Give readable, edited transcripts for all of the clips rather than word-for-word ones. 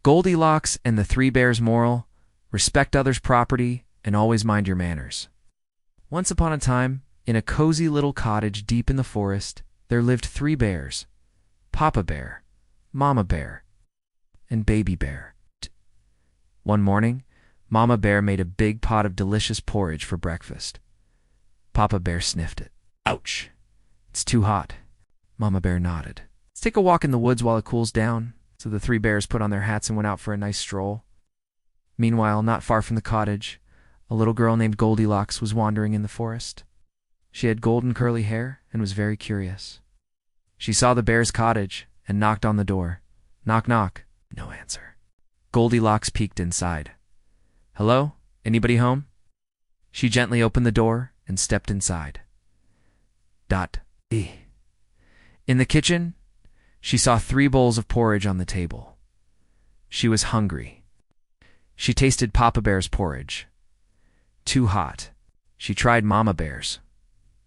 Goldilocks and the Three Bears moral: respect others' property and always mind your manners. Once upon a time, in a cozy little cottage deep in the forest, there lived three bears: Papa Bear, Mama Bear, and Baby Bear. One morning, Mama Bear made a big pot of delicious porridge for breakfast. Papa Bear sniffed it. Ouch! It's too hot. Mama Bear nodded. Let's take a walk in the woods while it cools down. So the three bears put on their hats and went out for a nice stroll. Meanwhile, not far from the cottage, a little girl named Goldilocks was wandering in the forest. She had golden curly hair and was very curious. She saw the bear's cottage and knocked on the door. Knock, knock. No answer. Goldilocks peeked inside. Hello? Anybody home? She gently opened the door and stepped inside. In the kitchen, she saw 3 bowls of porridge on the table. She was hungry. She tasted Papa Bear's porridge. Too hot. She tried Mama Bear's.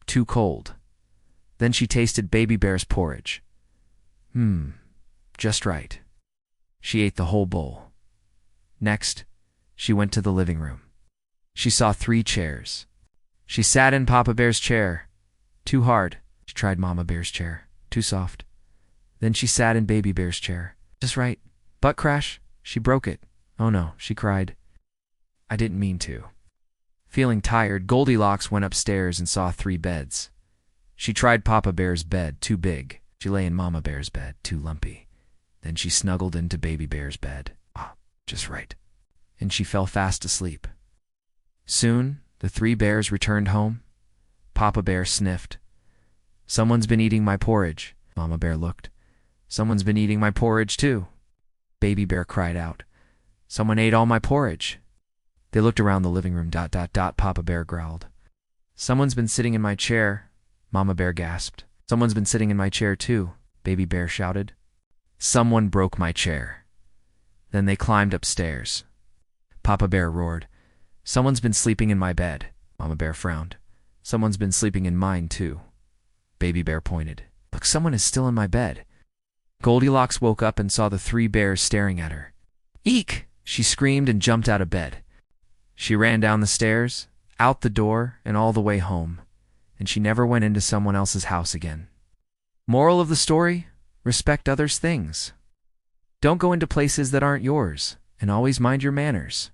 Too cold. Then she tasted Baby Bear's porridge. Just right. She ate the whole bowl. Next, she went to the living room. She saw 3 chairs. She sat in Papa Bear's chair. Too hard. She tried Mama Bear's chair. Too soft. Then she sat in Baby Bear's chair. Just right. Butt crash. She broke it. Oh no, she cried. I didn't mean to. Feeling tired, Goldilocks went upstairs and saw 3 beds. She tried Papa Bear's bed, too big. She lay in Mama Bear's bed, too lumpy. Then she snuggled into Baby Bear's bed. Just right. And she fell fast asleep. Soon, the 3 bears returned home. Papa Bear sniffed. Someone's been eating my porridge. Mama Bear looked. Someone's been eating my porridge too. Baby Bear cried out. Someone ate all my porridge. They looked around the living room. Papa Bear growled. Someone's been sitting in my chair. Mama Bear gasped. Someone's been sitting in my chair too. Baby Bear shouted. Someone broke my chair. Then they climbed upstairs. Papa Bear roared. Someone's been sleeping in my bed. Mama Bear frowned. Someone's been sleeping in mine too. Baby Bear pointed. Look, someone is still in my bed. Goldilocks woke up and saw the 3 bears staring at her. Eek! She screamed and jumped out of bed. She ran down the stairs, out the door, and all the way home, and she never went into someone else's house again. Moral of the story: respect others' things. Don't go into places that aren't yours, and always mind your manners.